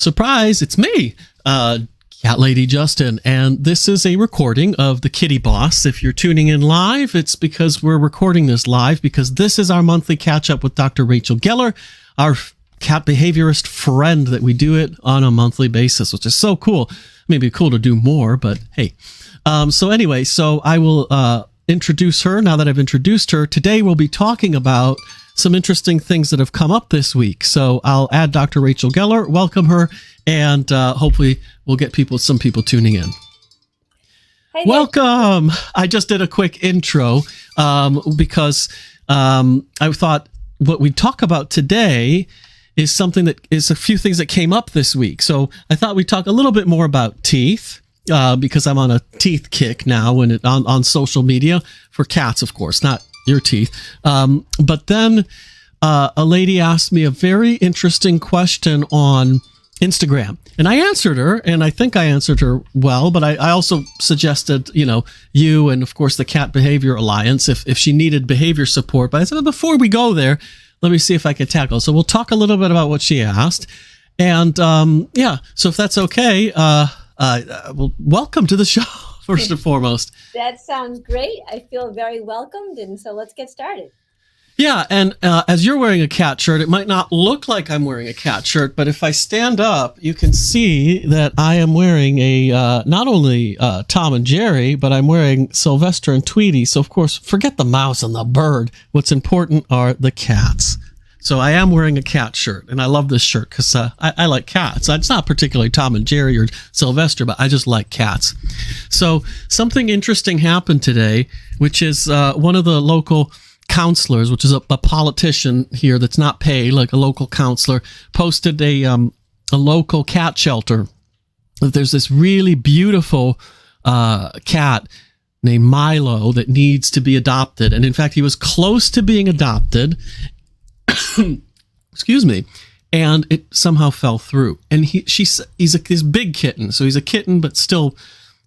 Surprise, it's me, Cat Lady Justin, and this is a recording of The Kitty Boss. If you're tuning in live, it's because we're recording this live because this is our monthly catch-up with Dr. Rachel Geller, our cat behaviorist friend that we do it on a monthly basis, which is so cool. Maybe cool to do more, but hey. So I will introduce her now that I've introduced her. Today we'll be talking about some interesting things that have come up this week. So I'll add Dr. Rachel Geller, welcome her, and hopefully we'll get some people tuning in. Hey, welcome. I just did a quick intro because I thought what we talk about today is something that is a few things that came up this week. So I thought we'd talk a little bit more about teeth because I'm on a teeth kick now on social media for cats, of course, not your teeth. But then a lady asked me a very interesting question on Instagram, and I answered her, and I think I answered her well, but I also suggested, you and of course the Cat Behavior Alliance, if she needed behavior support. But I said, before we go there, let me see if I can tackle. So we'll talk a little bit about what she asked. And so if that's okay, well, welcome to the show, first and foremost. That sounds great. I feel very welcomed, and so let's get started. Yeah, and as you're wearing a cat shirt, it might not look like I'm wearing a cat shirt, but if I stand up, you can see that I am wearing a not only Tom and Jerry, but I'm wearing Sylvester and Tweety. So, of course, forget the mouse and the bird. What's important are the cats. So I am wearing a cat shirt, and I love this shirt because I like cats. It's not particularly Tom and Jerry or Sylvester, but I just like cats. So something interesting happened today, which is one of the local counselors, which is a politician here that's not paid, like a local counselor, posted a local cat shelter. There's this really beautiful cat named Milo that needs to be adopted. And in fact, he was close to being adopted. Excuse me. And it somehow fell through. And he's this big kitten. So he's a kitten, but still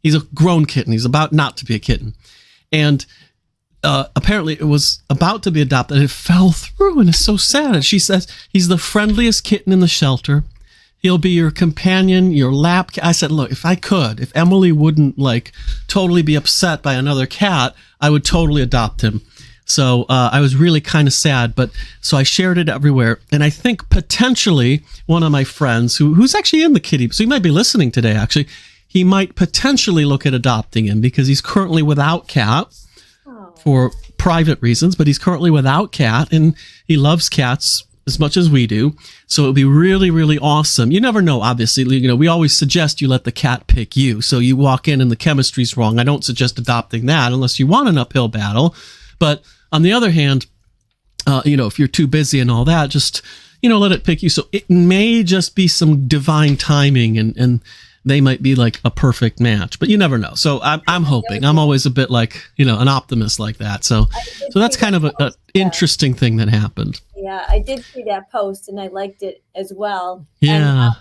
he's a grown kitten. He's about not to be a kitten. And apparently it was about to be adopted and it fell through, and it's so sad. And she says he's the friendliest kitten in the shelter. He'll be your companion, your lap cat. I said, look, if Emily wouldn't totally be upset by another cat, I would totally adopt him. So I was really kind of sad, so I shared it everywhere. And I think potentially one of my friends who's actually in the kitty, so he might be listening today, actually, he might potentially look at adopting him because he's currently without cat for private reasons, but he's currently without cat and he loves cats as much as we do. So it would be really, really awesome. You never know, obviously. We always suggest you let the cat pick you. So you walk in and the chemistry's wrong. I don't suggest adopting that unless you want an uphill battle. But on the other hand, if you're too busy and all that, just, let it pick you. So it may just be some divine timing and they might be like a perfect match, but you never know. So I'm hoping. I'm always a bit an optimist like that. So that's kind of an interesting thing that happened. Yeah, I did see that post and I liked it as well. Yeah. And,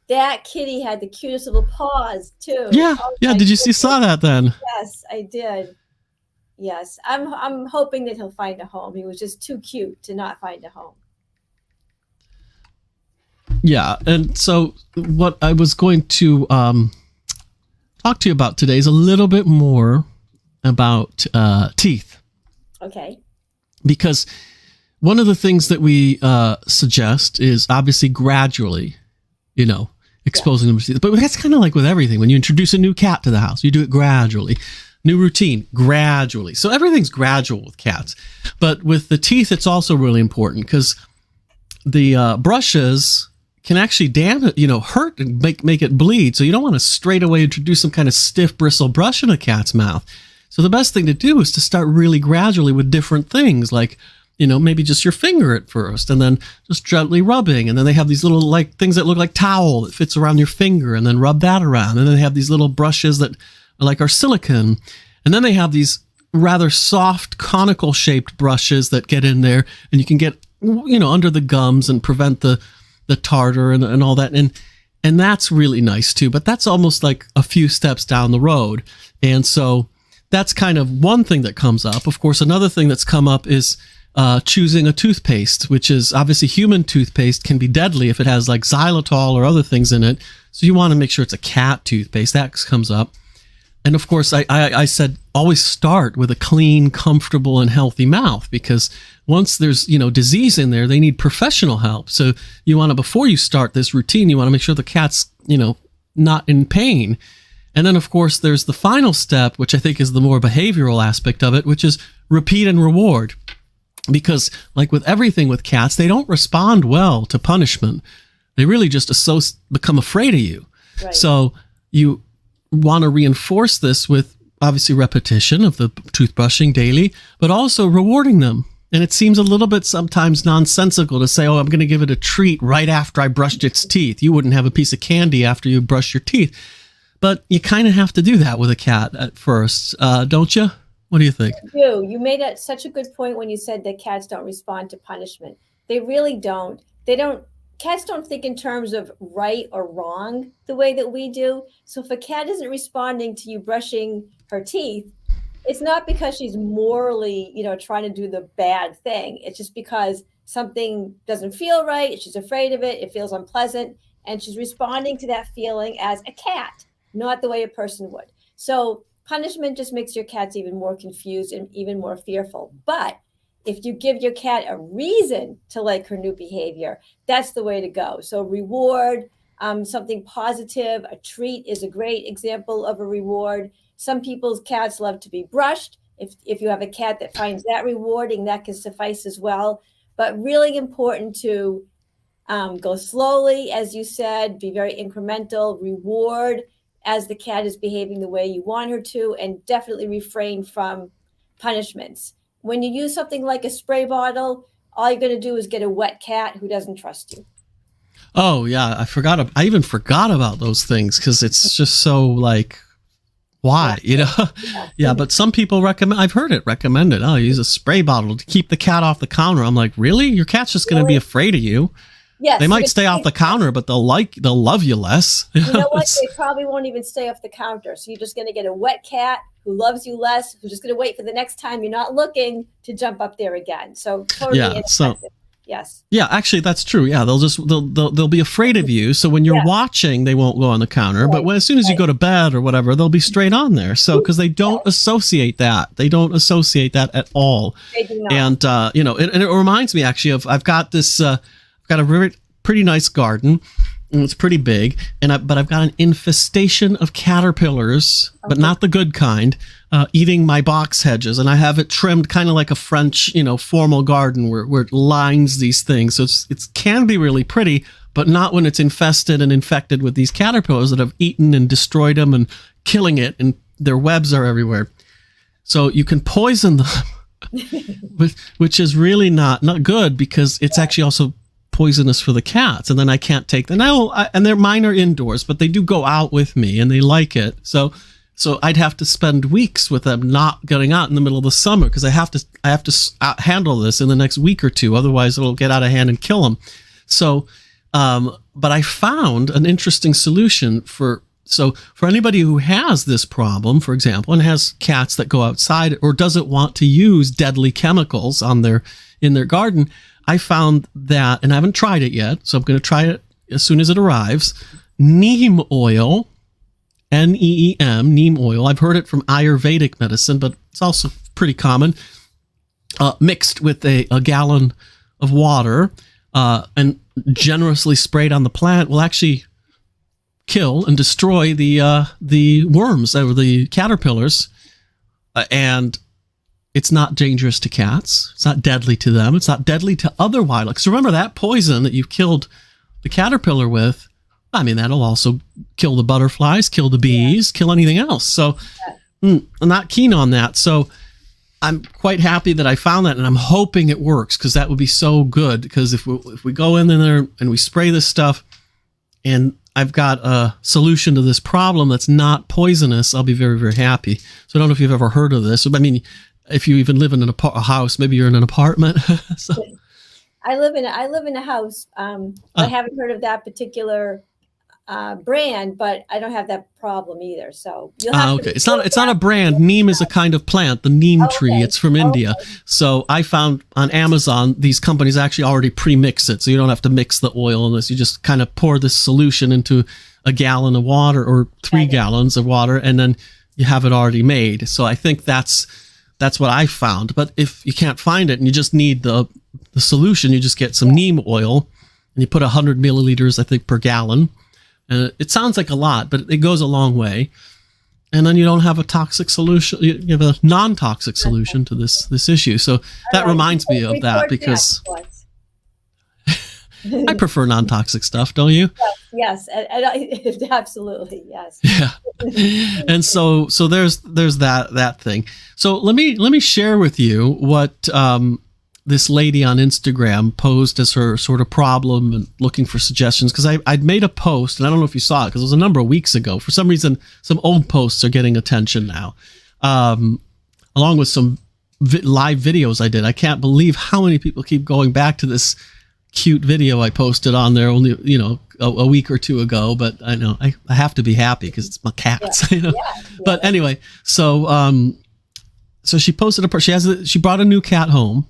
that kitty had the cutest little paws too. Yeah. Yeah. Did you saw that then? Yes, I did. Yes, I'm hoping that he'll find a home. He was just too cute to not find a home. Yeah, and so what I was going to talk to you about today is a little bit more about teeth. Okay. Because one of the things that we suggest is obviously gradually, exposing them to teeth. But that's kind of like with everything. When you introduce a new cat to the house, you do it gradually. New routine, gradually. So everything's gradual with cats. But with the teeth, it's also really important because the brushes can actually hurt and make it bleed. So you don't want to straight away introduce some kind of stiff bristle brush in a cat's mouth. So the best thing to do is to start really gradually with different things, like, maybe just your finger at first, and then just gently rubbing. And then they have these little things that look like towel that fits around your finger, and then rub that around. And then they have these little brushes that are silicone. And then they have these rather soft conical shaped brushes that get in there and you can get, under the gums and prevent the tartar and all that. And that's really nice too, but that's almost like a few steps down the road. And so that's kind of one thing that comes up. Of course, another thing that's come up is choosing a toothpaste, which is obviously human toothpaste can be deadly if it has like xylitol or other things in it. So you want to make sure it's a cat toothpaste. That comes up. And of course, I said always start with a clean, comfortable, and healthy mouth, because once there's, disease in there, they need professional help. So you want to, before you start this routine, you want to make sure the cat's, not in pain. And then, of course, there's the final step, which I think is the more behavioral aspect of it, which is repeat and reward. Because like with everything with cats, they don't respond well to punishment. They really just become afraid of you. Right. So you want to reinforce this with obviously repetition of the toothbrushing daily, but also rewarding them. And it seems a little bit sometimes nonsensical to say, oh, I'm going to give it a treat right after I brushed its teeth. You wouldn't have a piece of candy after you brush your teeth. But you kind of have to do that with a cat at first, don't you? What do you think? You do. You made such a good point when you said that cats don't respond to punishment. They really don't. Cats don't think in terms of right or wrong the way that we do. So if a cat isn't responding to you brushing her teeth, it's not because she's morally, trying to do the bad thing. It's just because something doesn't feel right. She's afraid of it. It feels unpleasant. And she's responding to that feeling as a cat, not the way a person would. So punishment just makes your cats even more confused and even more fearful. But if you give your cat a reason to like her new behavior, that's the way to go. So reward, something positive. A treat is a great example of a reward. Some people's cats love to be brushed. If you have a cat that finds that rewarding, that can suffice as well. But really important to go slowly, as you said, be very incremental, reward as the cat is behaving the way you want her to, and definitely refrain from punishments. When you use something like a spray bottle, all you're going to do is get a wet cat who doesn't trust you. Oh, yeah. I even forgot about those things because it's just so like, why? Yeah, but some people I've heard it recommended. Oh, use a spray bottle to keep the cat off the counter. I'm like, really? Your cat's just going to be afraid of you. Yes, they might stay off the counter, but they'll love you less. You know what? They probably won't even stay off the counter. So you're just going to get a wet cat who loves you less, who's just going to wait for the next time you're not looking to jump up there again. So totally ineffective. Yes. Yeah, actually, that's true. Yeah, they'll be afraid of you. So when you're watching, they won't go on the counter. Right. But as soon as you go to bed or whatever, they'll be straight on there. So because they don't associate that, at all. They do not. And and it reminds me actually of I've got a pretty nice garden, and it's pretty big. But I've got an infestation of caterpillars, but not the good kind, eating my box hedges, and I have it trimmed kind of like a French, formal garden where it lines these things. So it can be really pretty, but not when it's infested and infected with these caterpillars that have eaten and destroyed them and killing it, and their webs are everywhere. So you can poison them, which is really not good because it's actually also poisonous for the cats, and then I can't take them. And mine are indoors, but they do go out with me and they like it. So I'd have to spend weeks with them not getting out in the middle of the summer because I have to handle this in the next week or two. Otherwise, it'll get out of hand and kill them. So, but I found an interesting solution for anybody who has this problem, for example, and has cats that go outside or doesn't want to use deadly chemicals in their garden. I found that, and I haven't tried it yet, so I'm going to try it as soon as it arrives. Neem oil, Neem, neem oil. I've heard it from Ayurvedic medicine, but it's also pretty common. Mixed with a gallon of water and generously sprayed on the plant will actually kill and destroy the worms or the caterpillars, and it's not dangerous to cats. It's not deadly to them. It's not deadly to other wildlife. So remember that poison that you've killed the caterpillar with, I mean, that'll also kill the butterflies, kill the bees, kill anything else. So I'm not keen on that. So I'm quite happy that I found that, and I'm hoping it works because that would be so good. Because if we go in there and we spray this stuff and I've got a solution to this problem that's not poisonous, I'll be very, very happy. So I don't know if you've ever heard of this. I mean, if you even live in a house, maybe you're in an apartment. I live in a house. I haven't heard of that particular brand, but I don't have that problem either. So you'll have okay. It's not a brand. Neem is a kind of plant, the neem tree. Okay. It's from India. So I found on Amazon, these companies actually already pre-mix it. So you don't have to mix the oil in this. You just kind of pour this solution into a gallon of water or 3 gallons of water, and then you have it already made. So I think that's what I found. But if you can't find it and you just need the solution, you just get some neem oil and you put 100 milliliters, I think, per gallon. And it sounds like a lot, but it goes a long way. And then you don't have a toxic solution. You have a non-toxic solution to this issue. So that reminds me of that, because I prefer non-toxic stuff, don't you? Yes, absolutely, yes. Yeah. And so there's that thing. So let me share with you what this lady on Instagram posed as her sort of problem and looking for suggestions, because I'd made a post, and I don't know if you saw it because it was a number of weeks ago. For some reason, some old posts are getting attention now, along with some live videos I did. I can't believe how many people keep going back to this cute video I posted on there only, a week or two ago. But I know I have to be happy because it's my cats. Yeah. But anyway, so she posted she brought a new cat home,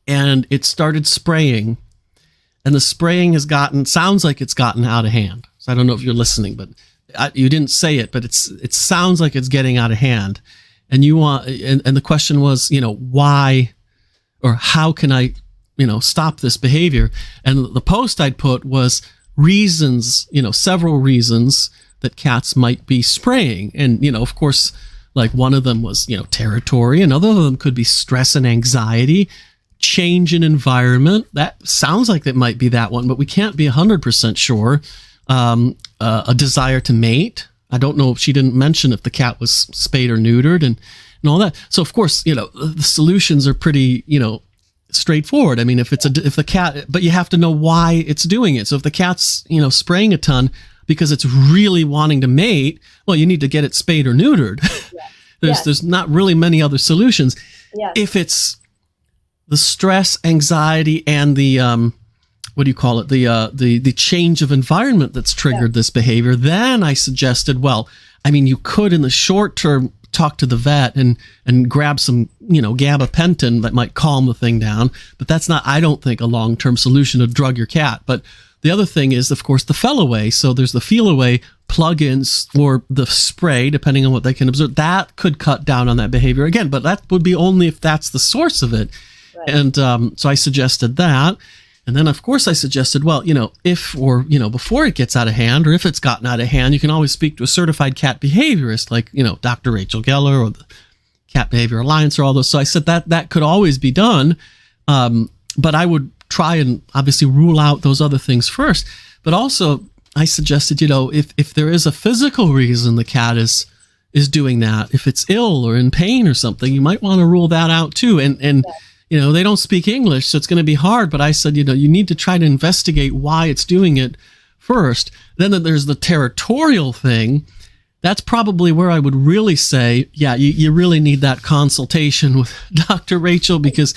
and it started spraying, and the spraying sounds like it's gotten out of hand. So I don't know if you're listening, but you didn't say it, but it sounds like it's getting out of hand. And and the question was, why, or how can I, stop this behavior? And the post I'd put was reasons, several reasons that cats might be spraying. And, of course, like one of them was, territory. Another of them could be stress and anxiety, change in environment. That sounds like it might be that one, but we can't be 100% sure. A desire to mate. I don't know if she didn't mention if the cat was spayed or neutered and all that. So of course, the solutions are pretty, straightforward. I mean, if the cat, but you have to know why it's doing it. So if the cat's, spraying a ton because it's really wanting to mate, well, you need to get it spayed or neutered. Yes. There's not really many other solutions. Yes. If it's the stress, anxiety, and the what do you call it? The change of environment that's triggered this behavior, then I suggested, well, I mean, you could in the short term talk to the vet and grab some, gabapentin that might calm the thing down, but that's not, I don't think, a long-term solution to drug your cat. But the other thing is, of course, the Feliway. So there's the Feliway plugins or the spray, depending on what they can observe. That could cut down on that behavior again, but that would be only if that's the source of it. Right. And so I suggested that. And then, of course, I suggested, well, before it gets out of hand, or if it's gotten out of hand, you can always speak to a certified cat behaviorist like, Dr. Rachel Geller or the Cat Behavior Alliance or all those. So I said that could always be done. But I would try and obviously rule out those other things first. But also, I suggested, if there is a physical reason the cat is doing that, if it's ill or in pain or something, you might want to rule that out too. And they don't speak English, so it's going to be hard. But I said, you need to try to investigate why it's doing it first. Then there's the territorial thing. That's probably where I would really say, yeah, you really need that consultation with Dr. Rachel, because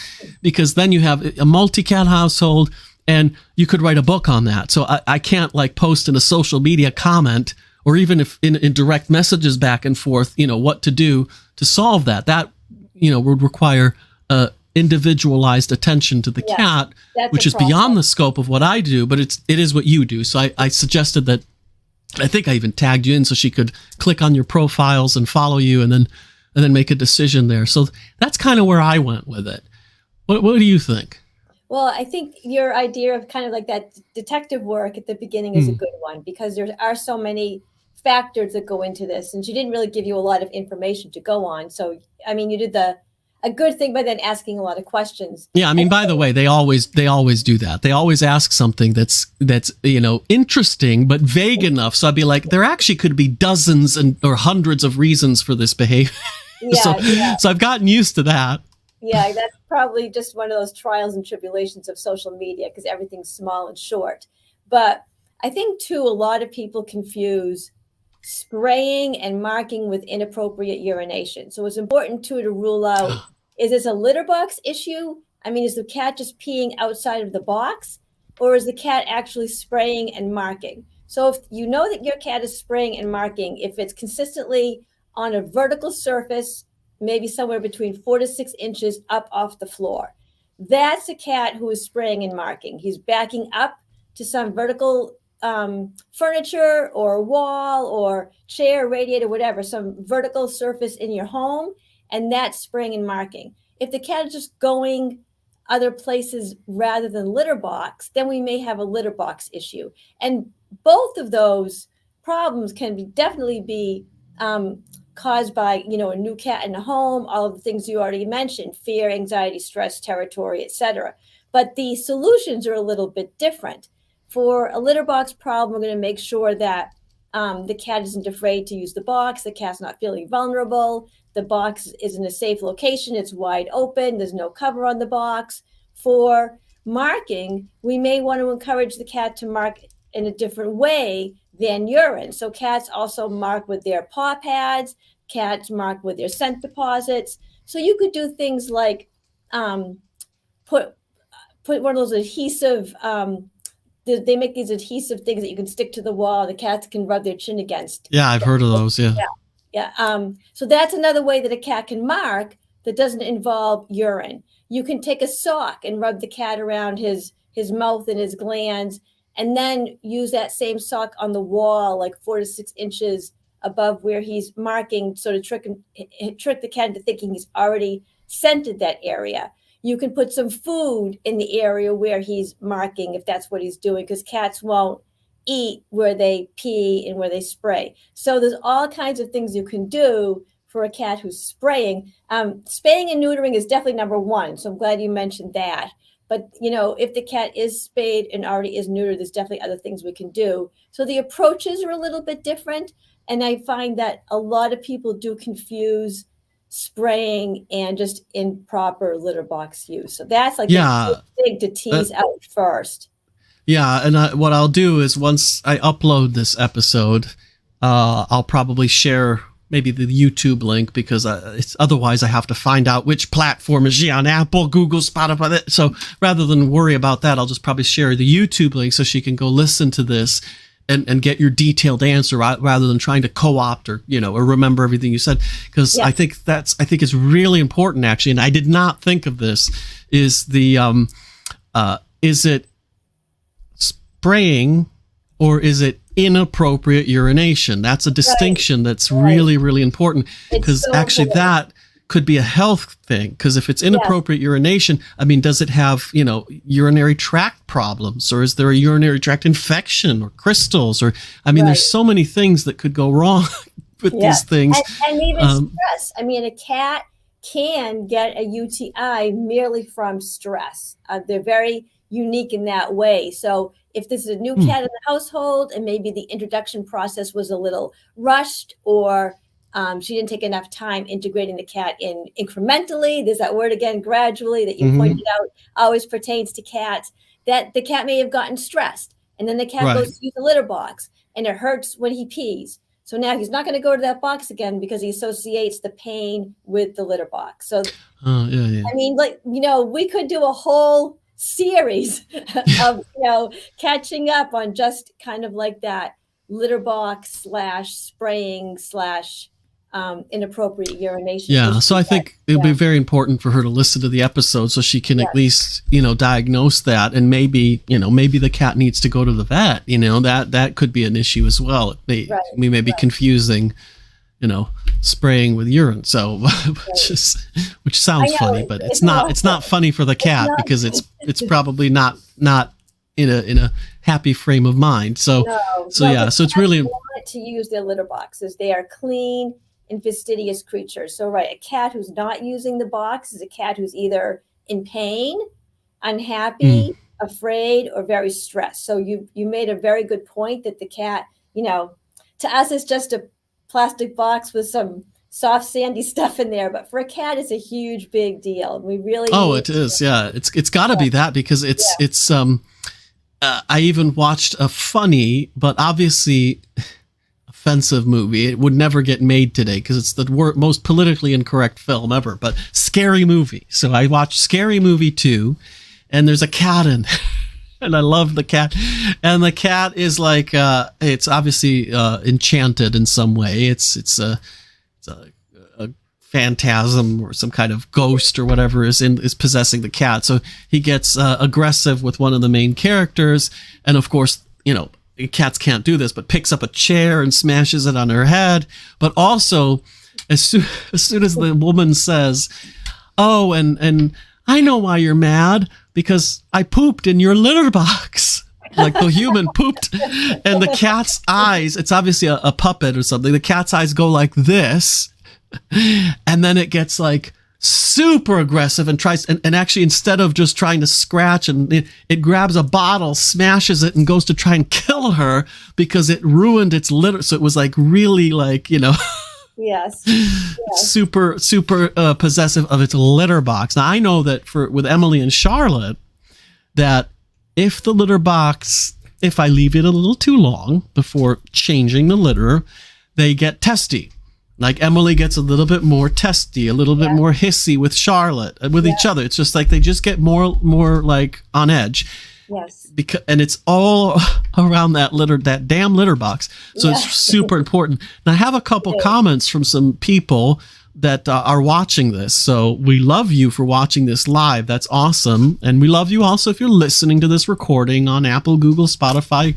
then you have a multi-cat household, and you could write a book on that. So I can't post in a social media comment, or even if in direct messages back and forth, what to do to solve that. That, would require individualized attention to the cat, which is beyond the scope of what I do, but it is what you do. So I suggested that. I think I even tagged you in so she could click on your profiles and follow you, and then make a decision there. So that's kind of where I went with it. What do you think? Well, I think your idea of kind of like that detective work at the beginning is a good one, because there are so many factors that go into this, and she didn't really give you a lot of information to go on. So, I mean, you did a good thing by then asking a lot of questions. Yeah, I mean, by the way, they always do that. They always ask something that's interesting but vague enough. So I'd be like, there actually could be dozens or hundreds of reasons for this behavior. So I've gotten used to that. Yeah, that's probably just one of those trials and tribulations of social media, because everything's small and short. But I think too, a lot of people confuse spraying and marking with inappropriate urination. So it's important too to rule out, is this a litter box issue? I mean, is the cat just peeing outside of the box, or is the cat actually spraying and marking? So if you know that your cat is spraying and marking, if it's consistently on a vertical surface, maybe somewhere between 4 to 6 inches up off the floor, that's a cat who is spraying and marking. He's backing up to some vertical furniture or wall or chair, radiator, whatever, some vertical surface in your home, and that's spraying and marking. If the cat is just going other places rather than litter box, then we may have a litter box issue. And both of those problems can definitely be caused by, a new cat in the home, all of the things you already mentioned, fear, anxiety, stress, territory, etc. But the solutions are a little bit different. For a litter box problem, we're going to make sure that the cat isn't afraid to use the box, the cat's not feeling vulnerable, the box is in a safe location, it's wide open, there's no cover on the box. For marking, we may want to encourage the cat to mark in a different way than urine. So cats also mark with their paw pads, cats mark with their scent deposits. So you could do things like put one of those adhesive, they make these adhesive things that you can stick to the wall. The cats can rub their chin against. Yeah, I've heard of those. Yeah. So that's another way that a cat can mark that doesn't involve urine. You can take a sock and rub the cat around his mouth and his glands, and then use that same sock on the wall, like 4 to 6 inches above where he's marking, sort of trick the cat into thinking he's already scented that area. You can put some food in the area where he's marking, if that's what he's doing, because cats won't eat where they pee and where they spray. So there's all kinds of things you can do for a cat who's spraying. Spaying and neutering is definitely number one. So I'm glad you mentioned that. But, if the cat is spayed and already is neutered, there's definitely other things we can do. So the approaches are a little bit different. And I find that a lot of people do confuse spraying and just improper litter box use. So that's like a big thing to tease out first. Yeah, and what I'll do is once I upload this episode, I'll probably share maybe the YouTube link, because otherwise I have to find out which platform is she on, Apple, Google, Spotify. So rather than worry about that, I'll just probably share the YouTube link so she can go listen to this and get your detailed answer rather than trying to co-opt or remember everything you said. Because I think it's really important, actually. And I did not think of this, is it spraying or is it inappropriate urination? That's a distinction that's really, really important, because actually that could be a health thing. Because if it's inappropriate urination, does it have, urinary tract problems, or is there a urinary tract infection or crystals, or, there's so many things that could go wrong with these things. And even stress. A cat can get a UTI merely from stress. They're very unique in that way. So if this is a new cat in the household and maybe the introduction process was a little rushed, or she didn't take enough time integrating the cat in incrementally, there's that word again, gradually, that you pointed out, always pertains to cats, that the cat may have gotten stressed, and then the cat goes to use the litter box and it hurts when he pees. So now he's not going to go to that box again because he associates the pain with the litter box. So, we could do a whole series of catching up on just kind of like that litter box / spraying / inappropriate urination. Yeah, so I think it would be very important for her to listen to the episode so she can at least diagnose that, and maybe the cat needs to go to the vet. That could be an issue as well. We may be confusing spraying with urine. So which sounds funny, but it's not funny for the cat, because it's probably not in a happy frame of mind. So it's really important to use their litter boxes. They are clean and fastidious creatures. So a cat who's not using the box is a cat who's either in pain, unhappy, afraid, or very stressed. So you made a very good point that the cat, to us, is just a plastic box with some soft sandy stuff in there, but for a cat it's a huge big deal. We really it is. It's got to be that, because it's I even watched a funny but obviously offensive movie. It would never get made today because it's the most politically incorrect film ever, but Scary Movie. So I watched Scary Movie 2, and there's a cat in And I love the cat. And the cat is like, it's obviously enchanted in some way. It's a phantasm or some kind of ghost or whatever is possessing the cat. So he gets aggressive with one of the main characters. And of course, cats can't do this, but picks up a chair and smashes it on her head. But also, as soon as the woman says, "Oh, and I know why you're mad, because I pooped in your litter box." Like the human pooped, and the cat's eyes, it's obviously a puppet or something. The cat's eyes go like this, and then it gets like super aggressive and tries, and actually instead of just trying to scratch, and it grabs a bottle, smashes it, and goes to try and kill her because it ruined its litter. So it was like really like, Yes. super possessive of its litter box. Now I know that with Emily and Charlotte, that if the litter box, if I leave it a little too long before changing the litter, they get testy. Like Emily gets a little bit more testy, a little bit more hissy with Charlotte, with each other. It's just like they just get more like on edge. Yes. And it's all around that damn litter box. So it's super important. And I have a couple comments from some people that are watching this. So we love you for watching this live. That's awesome. And we love you also if you're listening to this recording on Apple, Google, Spotify,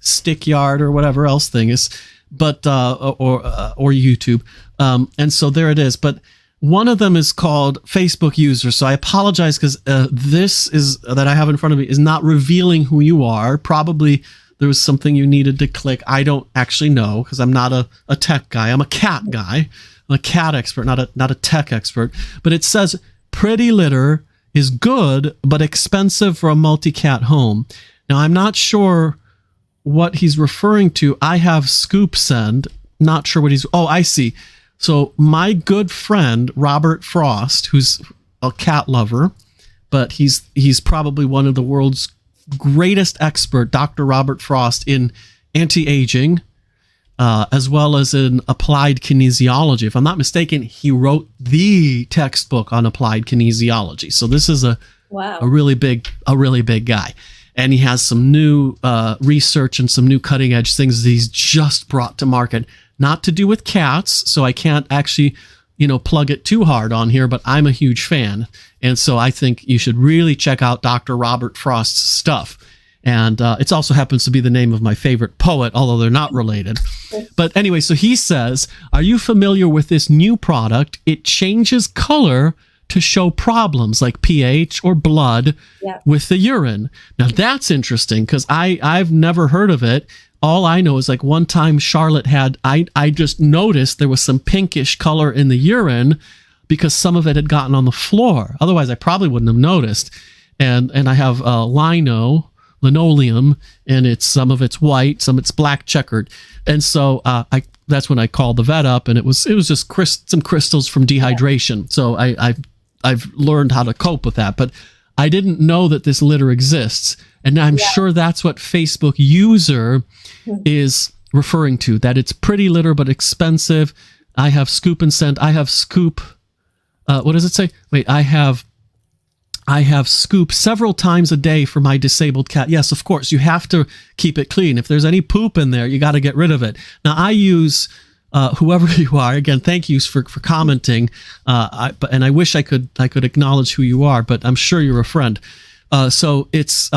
StickYard or whatever else thing is, but or YouTube. And so there it is. But one of them is called Facebook user. So I apologize because this is that I have in front of me is not revealing who you are. Probably there was something you needed to click. I don't actually know because I'm not a tech guy. I'm a cat guy. I'm a cat expert, not a tech expert. But it says Pretty Litter is good but expensive for a multi-cat home. Now I'm not sure what he's referring to. I have Scoop Send. Not sure what oh, I see. So my good friend, Robert Frost, who's a cat lover, but he's probably one of the world's greatest expert, Dr. Robert Frost, in anti-aging, as well as in applied kinesiology. If I'm not mistaken, he wrote the textbook on applied kinesiology. So this is a really big guy. And he has some new research and some new cutting edge things that he's just brought to market. Not to do with cats, so I can't actually, plug it too hard on here, but I'm a huge fan. And so I think you should really check out Dr. Robert Frost's stuff. And it also happens to be the name of my favorite poet, although they're not related. But anyway, so he says, are you familiar with this new product? It changes color to show problems like pH or blood with the urine. Now that's interesting because I've never heard of it. All I know is like one time Charlotte I just noticed there was some pinkish color in the urine because some of it had gotten on the floor. Otherwise, I probably wouldn't have noticed. And I have linoleum, and some of it's white, some it's black checkered. And so that's when I called the vet up, and it was just some crystals from dehydration. So I've learned how to cope with that, but I didn't know that this litter exists. And I'm sure that's what Facebook user is referring to, that it's Pretty Litter, but expensive. I have Scoop and Send. I have Scoop. What does it say? Wait, I have Scoop several times a day for my disabled cat. Yes, of course. You have to keep it clean. If there's any poop in there, you got to get rid of it. Now, I use whoever you are. Again, thank you for commenting. And I wish I could acknowledge who you are, but I'm sure you're a friend. So it's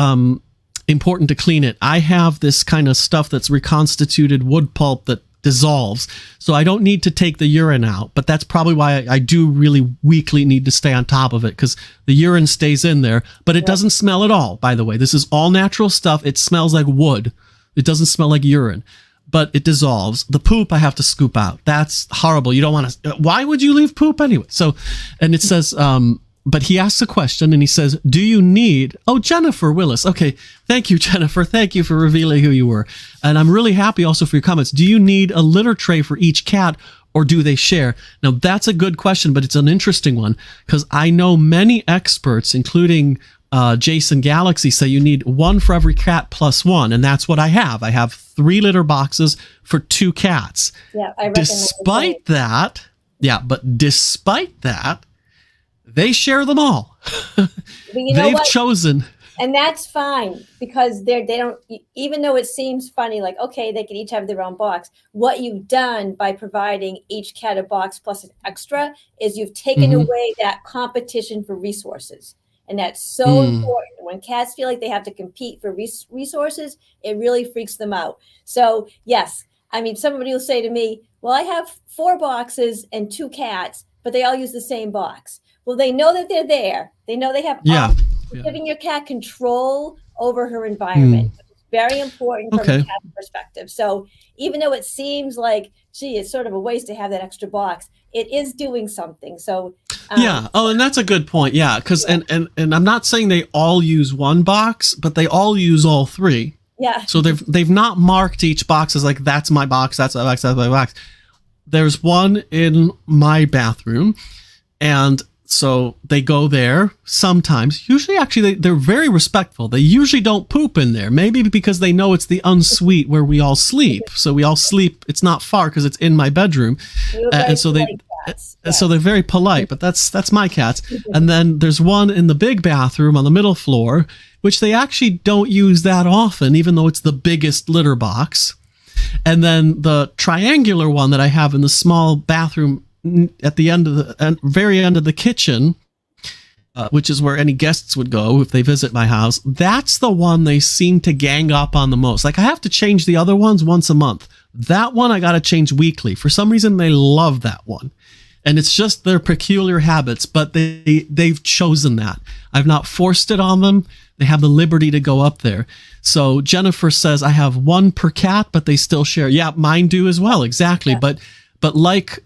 important to clean it. I have this kind of stuff that's reconstituted wood pulp that dissolves. So I don't need to take the urine out, but that's probably why I do really weekly need to stay on top of it, because the urine stays in there, but it doesn't smell at all, by the way. This is all natural stuff. It smells like wood. It doesn't smell like urine, but it dissolves. The poop I have to scoop out. That's horrible. You don't want to, why would you leave poop anyway? So, and it says, but he asks a question and he says, do you need, Jennifer Willis. Okay. Thank you, Jennifer. Thank you for revealing who you were. And I'm really happy also for your comments. Do you need a litter tray for each cat, or do they share? Now that's a good question, but it's an interesting one, because I know many experts, including Jason Galaxy, say you need one for every cat plus one. And that's what I have. I have 3 litter boxes for 2 cats. Yeah, I despite that, they share them all. But you know They've what? chosen. And that's fine because they don't, even though it seems funny, like, okay, they can each have their own box. What you've done by providing each cat a box plus an extra is you've taken away that competition for resources. And that's so important. When cats feel like they have to compete for resources, it really freaks them out. So yes, I mean, somebody will say to me, well, I have 4 boxes and 2 cats, but they all use the same box. Well, they know that they're there. They know they have giving your cat control over her environment. It's very important from a cat perspective. So even though it seems like, gee, it's sort of a waste to have that extra box, it is doing something. So and that's a good point. Yeah, because and I'm not saying they all use one box, but they all use all 3. Yeah. So they've not marked each box as like, that's my box, that's my box, that's my box. There's one in my bathroom, and so they go there sometimes. Usually, actually, they're very respectful. They usually don't poop in there. Maybe because they know it's the ensuite where we all sleep. So we all sleep. It's not far because it's in my bedroom, and so so they're very polite. But that's my cats. And then there's one in the big bathroom on the middle floor, which they actually don't use that often, even though it's the biggest litter box. And then the triangular one that I have in the small bathroom at the end of the very end of the kitchen, which is where any guests would go if they visit my house. That's the one they seem to gang up on the most. Like, I have to change the other ones once a month. That one I got to change weekly. For some reason, they love that one. And it's just their peculiar habits, but they've chosen that. I've not forced it on them. They have the liberty to go up there. So Jennifer says, I have 1 per cat, but they still share. Yeah, mine do as well. Exactly. Yeah. But like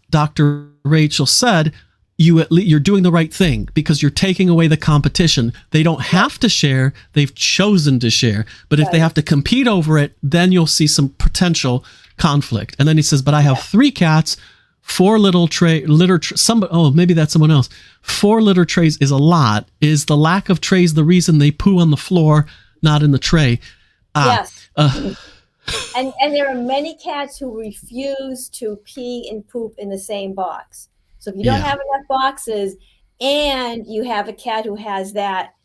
Dr. Rachel said, you're doing the right thing because you're taking away the competition. They don't have to share. They've chosen to share. But if they have to compete over it, then you'll see some potential conflict. And then he says, but I have 3 cats, 4 little maybe that's someone else. 4 litter trays is a lot. Is the lack of trays the reason they poo on the floor, not in the tray? Yes. And there are many cats who refuse to pee and poop in the same box. So if you don't have enough boxes and you have a cat who has that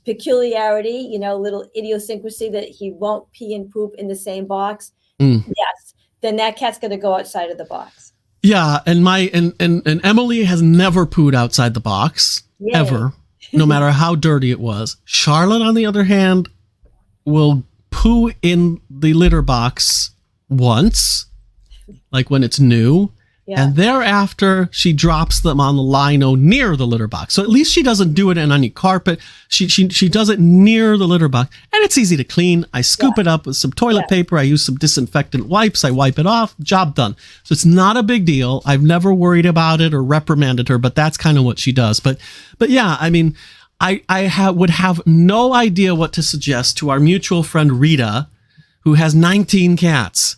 peculiarity, little idiosyncrasy that he won't pee and poop in the same box, yes, then that cat's going to go outside of the box. Yeah, and and Emily has never pooed outside the box, ever, no matter how dirty it was. Charlotte, on the other hand, will poo in the litter box once, like when it's new, and thereafter she drops them on the lino near the litter box. So at least she doesn't do it on any carpet. She does it near the litter box, and it's easy to clean. I scoop it up with some toilet paper. I use some disinfectant wipes. I wipe it off. Job done. So it's not a big deal. I've never worried about it or reprimanded her, but that's kind of what she does. But yeah, I mean, I would have no idea what to suggest to our mutual friend Rita, who has 19 cats.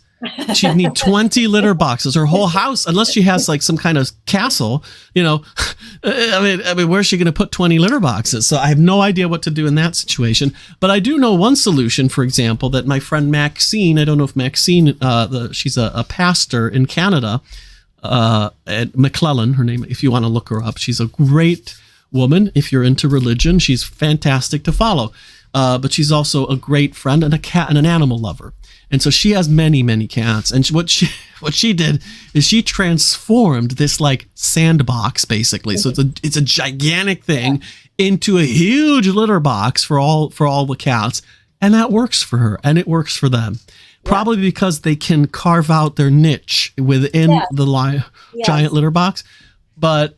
She'd need 20 litter boxes. Her whole house, unless she has like some kind of castle, I mean, where's she going to put 20 litter boxes? So I have no idea what to do in that situation. But I do know one solution, for example, that my friend Maxine, I don't know if Maxine, she's a pastor in Canada, at McClellan, her name, if you want to look her up. She's a great woman. If you're into religion, she's fantastic to follow. But she's also a great friend and a cat and an animal lover. And so she has many, many cats. And what she did is she transformed this like sandbox, basically. So it's a gigantic thing into a huge litter box for all the cats. And that works for her and it works for them. Probably because they can carve out their niche within the giant litter box. But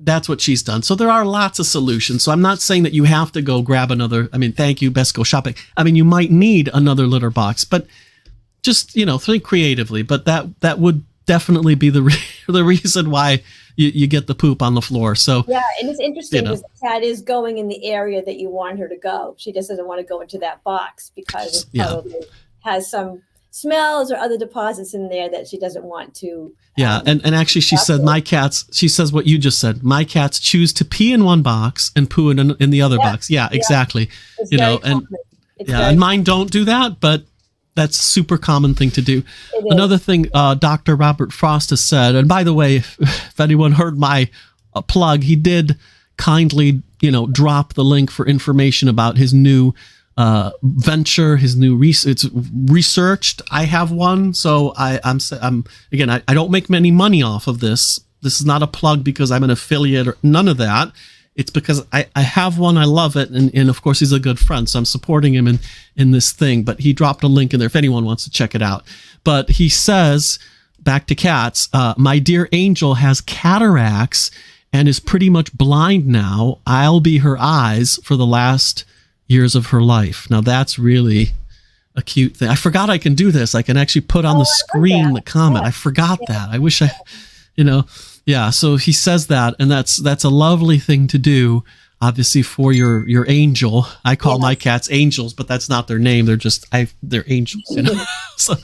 that's what she's done. So there are lots of solutions. So I'm not saying that you have to go grab another. I mean, thank you, best go shopping. I mean, you might need another litter box, but just, think creatively. But that would definitely be the reason why you get the poop on the floor. So yeah, and it's interesting because the cat is going in the area that you want her to go. She just doesn't want to go into that box because it probably has some smells or other deposits in there that she doesn't want to. Yeah, and actually she said she says what you just said. My cats choose to pee in one box and poo in the other box. Yeah, exactly. It's and mine don't do that, but that's a super common thing to do. Another thing Dr. Robert Frost has said, and by the way, if anyone heard my plug, he did kindly, drop the link for information about his new venture, his new it's researched. I have one, so I'm again, I don't make many money off of this. This is not a plug because I'm an affiliate or none of that. It's because I have one, I love it, and of course he's a good friend, so I'm supporting him in this thing. But he dropped a link in there if anyone wants to check it out. But he says, back to cats, my dear Angel has cataracts and is pretty much blind now. I'll be her eyes for the last years of her life. Now that's really a cute thing. I forgot I can do this. I can actually put on the screen the comment. I forgot that. I wish yeah. So he says that, and that's a lovely thing to do, obviously, for your angel. I call my cats angels, but that's not their name. They're angels, So,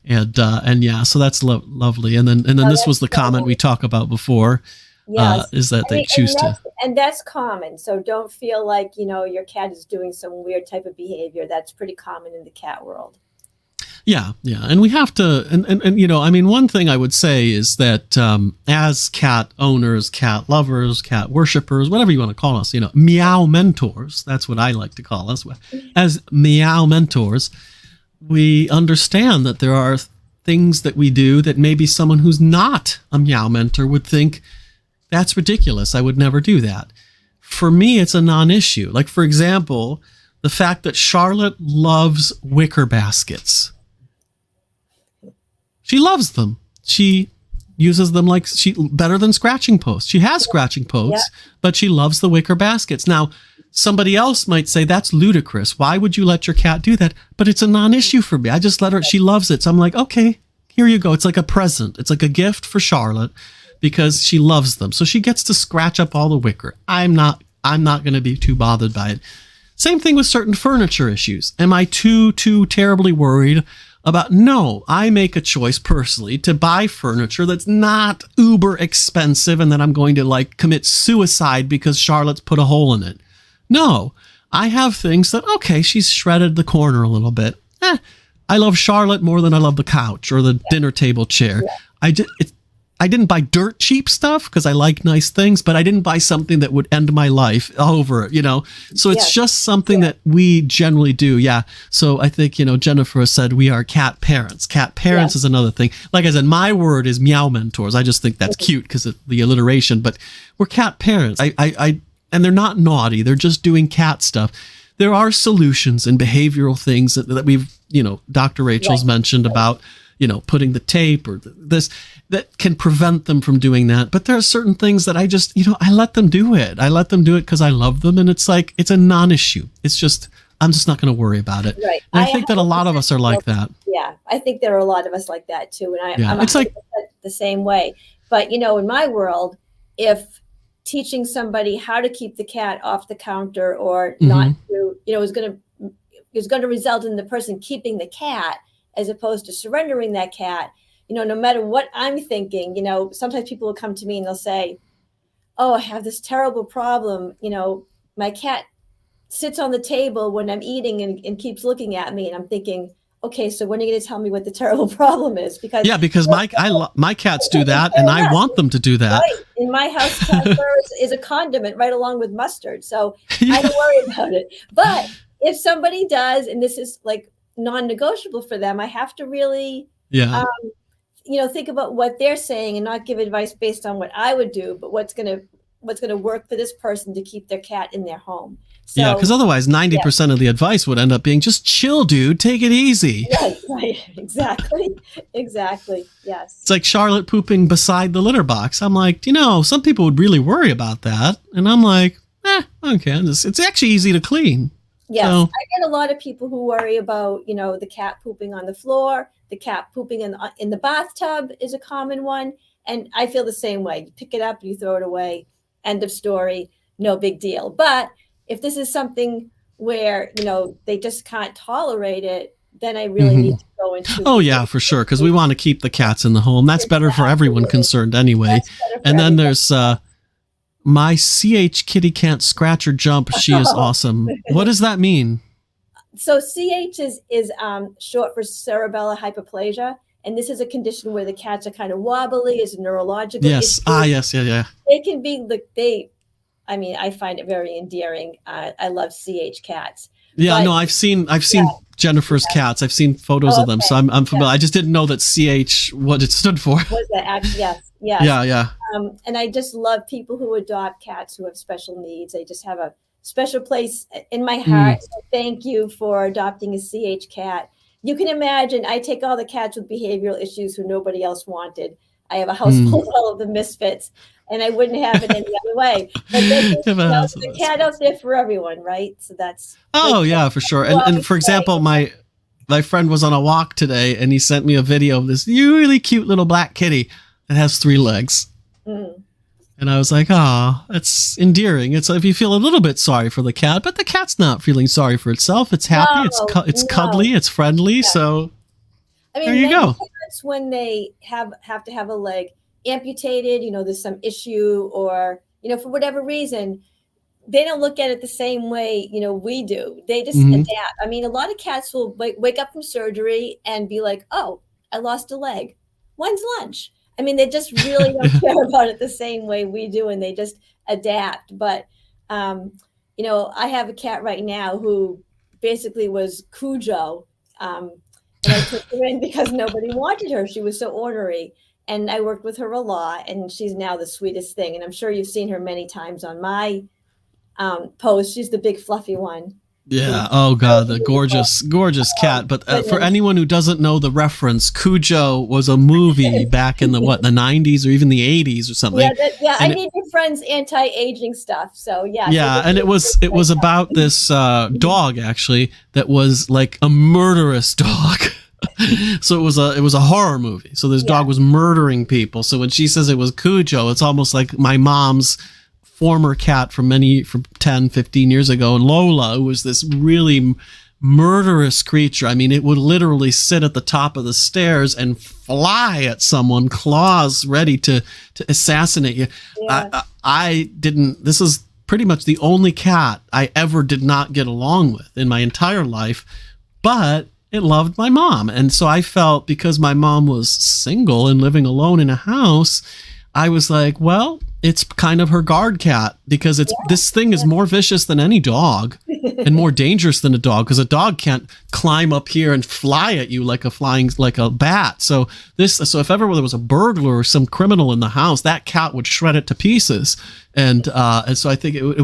and yeah, so that's lovely. And then this was the comment we talked about before. Yes. Is that they choose to. And that's common. So don't feel like, your cat is doing some weird type of behavior. That's pretty common in the cat world. Yeah. And we have to, and one thing I would say is that as cat owners, cat lovers, cat worshipers, whatever you want to call us, meow mentors, that's what I like to call us. As meow mentors, we understand that there are things that we do that maybe someone who's not a meow mentor would think, that's ridiculous. I would never do that. For me, it's a non-issue. Like, for example, the fact that Charlotte loves wicker baskets. She loves them. She uses them better than scratching posts. She has scratching posts, but she loves the wicker baskets. Now, somebody else might say that's ludicrous. Why would you let your cat do that? But it's a non-issue for me. I just let her. She loves it. So I'm like, okay, here you go. It's like a present. It's like a gift for Charlotte because she loves them. So she gets to scratch up all the wicker. I'm not going to be too bothered by it. Same thing with certain furniture issues. Am I too terribly worried about? No, I make a choice personally to buy furniture that's not uber expensive and that I'm going to commit suicide because Charlotte's put a hole in it. No, I have things that, okay, she's shredded the corner a little bit. I love Charlotte more than I love the couch or the dinner table chair. I didn't buy dirt cheap stuff because I like nice things, but I didn't buy something that would end my life over, So it's just something that we generally do. Yeah. So I think, Jennifer said we are cat parents. Cat parents is another thing. Like I said, my word is meow mentors. I just think that's cute because of the alliteration, but we're cat parents. And they're not naughty. They're just doing cat stuff. There are solutions and behavioral things that we've, Dr. Rachel's mentioned about, putting the tape or this that can prevent them from doing that. But there are certain things that I just, I let them do it. I let them do it because I love them. And it's it's a non-issue. It's just, I'm just not going to worry about it. Right. And I think that a lot of us are like that. Yeah. I think there are a lot of us like that too. And I'm it's the same way. But, in my world, if teaching somebody how to keep the cat off the counter or not to, is going to result in the person keeping the cat as opposed to surrendering that cat, no matter what I'm thinking, sometimes people will come to me and they'll say, oh, I have this terrible problem. My cat sits on the table when I'm eating and keeps looking at me. And I'm thinking, okay, so when are you going to tell me what the terrible problem is? Because my cats do that, and I want them to do that. Right. In my house, pepper is a condiment right along with mustard, so I don't worry about it. But if somebody does, and this is non-negotiable for them, I have to really, think about what they're saying and not give advice based on what I would do, but what's going to work for this person to keep their cat in their home. So, because otherwise 90% of the advice would end up being just chill, dude, take it easy. Right. Exactly. Yes. It's like Charlotte pooping beside the litter box. I'm like, some people would really worry about that. And I'm like, okay. It's actually easy to clean. Yes. So, I get a lot of people who worry about, the cat pooping on the floor, the cat pooping in the bathtub is a common one. And I feel the same way. You pick it up, you throw it away, end of story, no big deal. But if this is something where, they just can't tolerate it, then I really need to go into. Oh, yeah, for sure. Because we want to keep the cats in the home. That's better for everyone concerned anyway. And then there's my CH kitty can't scratch or jump. She is awesome. What does that mean? So CH is short for cerebellar hypoplasia. And this is a condition where the cats are kind of wobbly. It's a neurological issue. Yes. Yeah. they can be I mean, I find it very endearing. I love CH cats. Yeah, But no, I've seen Jennifer's cats. I've seen photos of them, so I'm familiar. I just didn't know that CH what it stood for. was that yes. Yeah. And I just love people who adopt cats who have special needs. They just have a special place in my heart. So thank you for adopting a CH cat. You can imagine I take all the cats with behavioral issues who nobody else wanted. I have a house full of the misfits, and I wouldn't have it any other way. But there's a cat out there for everyone, right? So that's for sure. And for example, my friend was on a walk today, and he sent me a video of this really cute little black kitty that has 3 legs. And I was like, that's endearing. It's if you feel a little bit sorry for the cat, but the cat's not feeling sorry for itself. It's happy. It's cuddly. It's friendly. Yeah. So I mean, there you go. Cats, when they have to have a leg amputated, there's some issue, or for whatever reason, they don't look at it the same way we do. They just adapt. I mean, a lot of cats will wake up from surgery and be like, "Oh, I lost a leg. When's lunch?" I mean, they just really don't care about it the same way we do, and they just adapt. But, I have a cat right now who basically was Cujo. And I took her in because nobody wanted her. She was so ornery. And I worked with her a lot, and she's now the sweetest thing. And I'm sure you've seen her many times on my post. She's the big fluffy one. Yeah. Oh God, the gorgeous cat. But for anyone who doesn't know the reference, Cujo was a movie back in the 90s or even the 80s or something. Yeah. I need your friend's anti-aging stuff. So yeah. Yeah, and it was about this dog actually that was like a murderous dog. So it was a horror movie. So this dog was murdering people. So when she says it was Cujo, it's almost like my mom's former cat from 10, 15 years ago, Lola, who was this really murderous creature. I mean, it would literally sit at the top of the stairs and fly at someone, claws ready to assassinate you. Yeah. This is pretty much the only cat I ever did not get along with in my entire life, but it loved my mom. And so I felt, because my mom was single and living alone in a house, I was like, well, it's kind of her guard cat, because this thing is more vicious than any dog and more dangerous than a dog, because a dog can't climb up here and fly at you like a bat. So if ever there was a burglar or some criminal in the house, that cat would shred it to pieces. And so I think it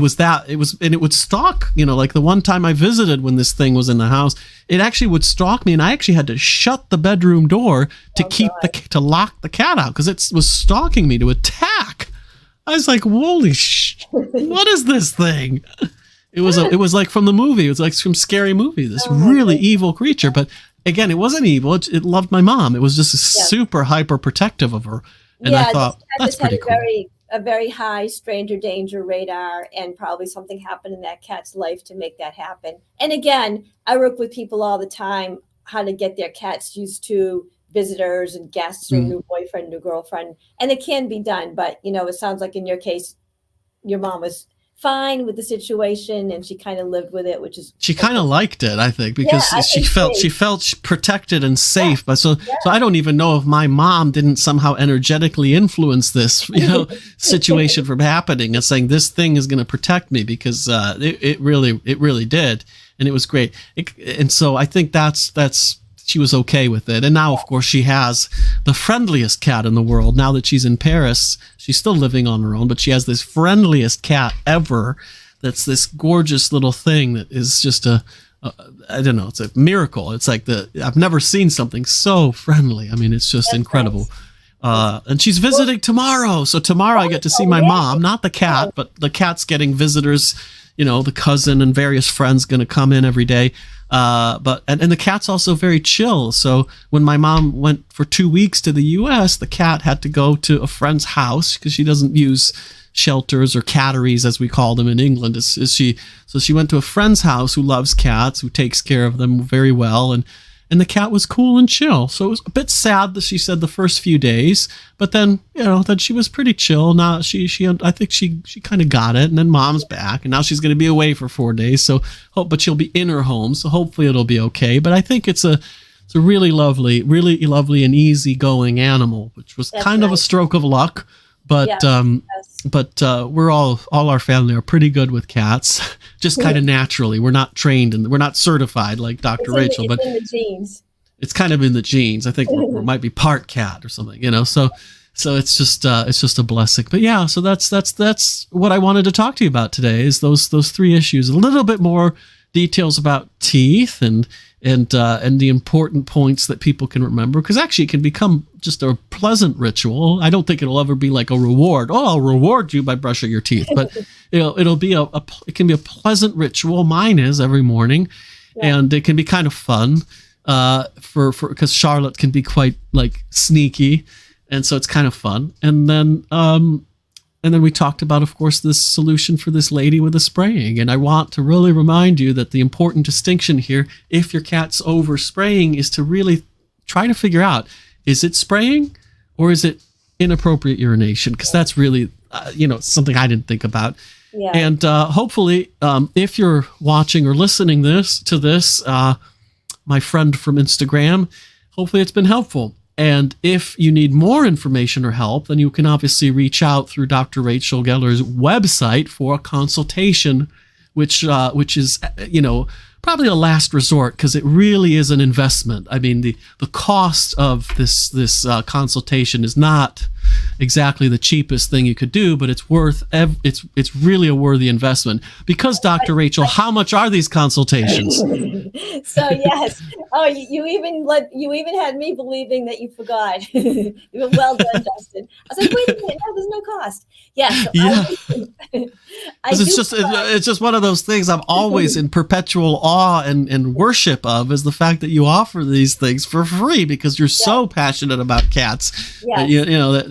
would stalk, like the one time I visited when this thing was in the house, it actually would stalk me, and I actually had to shut the bedroom door to lock the cat out, because it was stalking me to attack. I was like, holy what is this thing? It was like from the movie. It was like from Scary Movie, this really evil creature. But again, it wasn't evil. It loved my mom. It was just super hyper protective of her. And I thought, that's pretty cool. A very high stranger danger radar, and probably something happened in that cat's life to make that happen. And again, I work with people all the time how to get their cats used to visitors and guests, or new boyfriend, new girlfriend, and it can be done. But it sounds like in your case, your mom was fine with the situation, and she kind of lived with it, which is she kind of liked it, I think, because she felt protected and safe. But so I don't even know if my mom didn't somehow energetically influence this situation from happening and saying this thing is going to protect me, because it really did, and it was great. And so I think that's she was okay with it. And now, of course, she has the friendliest cat in the world. Now that she's in Paris, she's still living on her own, but she has this friendliest cat ever. That's this gorgeous little thing that is just I don't know, it's a miracle. It's like I've never seen something so friendly. I mean, it's just incredible. Nice. And she's visiting tomorrow. So tomorrow I get to see my mom, not the cat, but the cat's getting visitors, the cousin and various friends going to come in every day. But the cat's also very chill. So when my mom went for 2 weeks to the US, the cat had to go to a friend's house, because she doesn't use shelters or catteries, as we call them in England. So she went to a friend's house who loves cats, who takes care of them very well. And the cat was cool and chill. So it was a bit sad that she said the first few days, but then, then she was pretty chill. Now I think she kind of got it, and then mom's back, and now she's going to be away for 4 days. But she'll be in her home. So hopefully it'll be okay. But I think it's a really lovely and easygoing animal, which was kind of a stroke of luck. But we're all our family are pretty good with cats, just kind of naturally. We're not trained and we're not certified like Dr. Rachel, but it's in the genes. It's kind of in the genes. I think we might be part cat or something, So it's just a blessing. But yeah, so that's what I wanted to talk to you about today is those three issues. A little bit more details about teeth and the important points that people can remember, because actually it can become just a pleasant ritual. I don't think it'll ever be like a reward. Oh, I'll reward you by brushing your teeth, but it'll be it can be a pleasant ritual. Mine is every morning, and it can be kind of fun because Charlotte can be quite like sneaky, and so it's kind of fun. And then we talked about, of course, this solution for this lady with the spraying. And I want to really remind you that the important distinction here, if your cat's over spraying, is to really try to figure out, is it spraying or is it inappropriate urination? Because that's really, something I didn't think about. Yeah. And hopefully, if you're watching or listening to this, my friend from Instagram, hopefully it's been helpful. And if you need more information or help, then you can obviously reach out through Dr. Rachel Geller's website for a consultation, which is, probably a last resort, because it really is an investment. I mean, the cost of this consultation is not exactly the cheapest thing you could do, but it's it's really a worthy investment. Because Dr. Rachel, how much are these consultations? So yes. Oh, you even had me believing that you forgot. Well done, Justin. I was like, wait a minute, no, there's no cost. Yes. Yeah. It's just one of those things I'm always in perpetual awe and worship of, is the fact that you offer these things for free because you're so passionate about cats. Yes.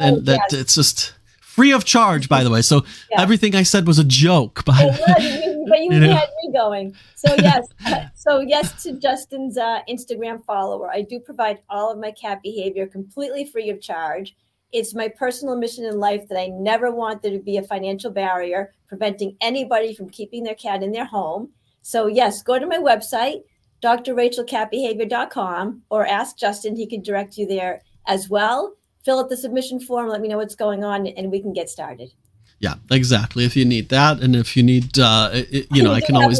That it's just free of charge, by the way. So everything I said was a joke. But you had me going. So yes to Justin's Instagram follower. I do provide all of my cat behavior completely free of charge. It's my personal mission in life that I never want there to be a financial barrier preventing anybody from keeping their cat in their home. So yes, go to my website, drrachelcatbehavior.com, or ask Justin. He can direct you there as well. Fill out the submission form, let me know what's going on, and we can get started. Yeah, exactly. If you need that, and if you need, I can always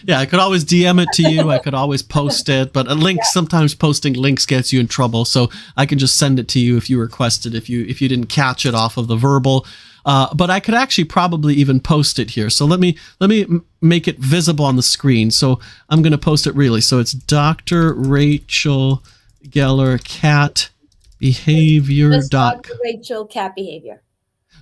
I could always DM it to you. I could always post it, but sometimes posting links gets you in trouble. So I can just send it to you if you request it. If you didn't catch it off of the verbal, but I could actually probably even post it here. So let me make it visible on the screen. So I'm going to post it really. So it's Dr. Rachel Geller Cat Behavior. Dr. Rachel Cat Behavior.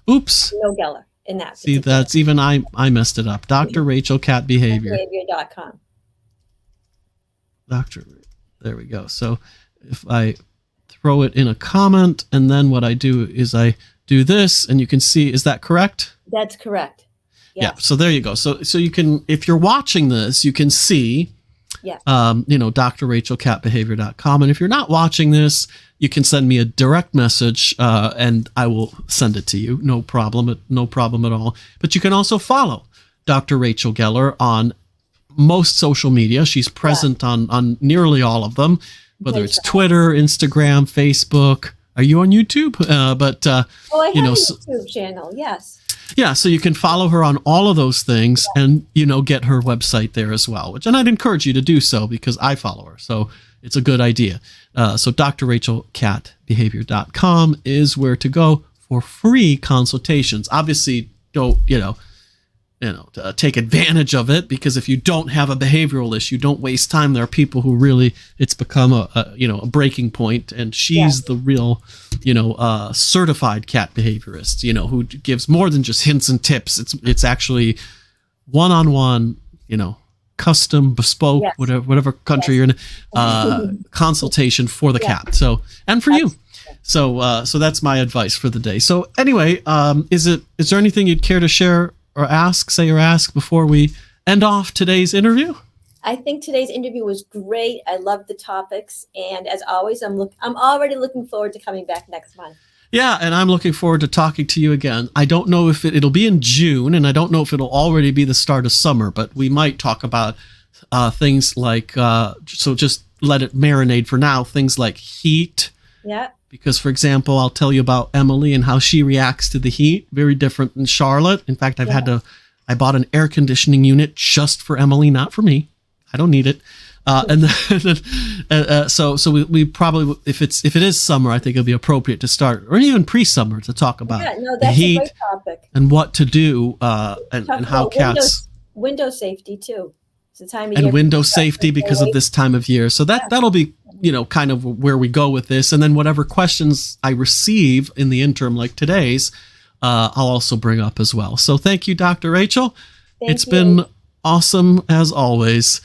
Oops. No Geller in that. See, that's even I messed it up. Dr. Rachel Cat Behavior. Behavior.com. There we go. So if I throw it in a comment, and then what I do is I do this, and you can see, is that correct? That's correct. Yes. Yeah. So there you go. So you can, if you're watching this, you can see, drrachelcatbehavior.com. And if you're not watching this, you can send me a direct message, and I will send it to you. No problem at all. But you can also follow Dr. Rachel Geller on most social media. She's present on nearly all of them, whether it's Twitter, Instagram, Facebook. Are you on YouTube? I have a YouTube channel. Yes. Yeah, so you can follow her on all of those things and, get her website there as well, and I'd encourage you to do so because I follow her. So it's a good idea. So drrachelcatbehavior.com is where to go for free consultations. Obviously, don't, take advantage of it, because if you don't have a behavioral issue, don't waste time. There are people who really, it's become a breaking point, and she's the real, certified cat behaviorist, who gives more than just hints and tips. It's actually one-on-one, custom, bespoke, whatever country you're in, consultation for the cat. So, and for you. So that's my advice for the day. So anyway, is there anything you'd care to share or say or ask before we end off today's interview? I think today's interview was great. I love the topics, and as always, I'm already looking forward to coming back next month. Yeah, and I'm looking forward to talking to you again. I don't know if it'll be in June, and I don't know if it'll already be the start of summer, but we might talk about things like, so just let it marinate for now, things like heat. Yeah. because, for example, I'll tell you about Emily and how she reacts to the heat. Very different than Charlotte. In fact, I bought an air conditioning unit just for Emily, not for me. I don't need it. So we probably, if it is summer, I think it'll be appropriate to start, or even pre-summer, to talk about the heat, a great topic. and what to do, and how cats window safety too. It's the time of and year window safety because of this time of year. So that'll be, kind of where we go with this. And then whatever questions I receive in the interim, like today's, I'll also bring up as well. So thank you, Dr. Rachel. It's been awesome as always.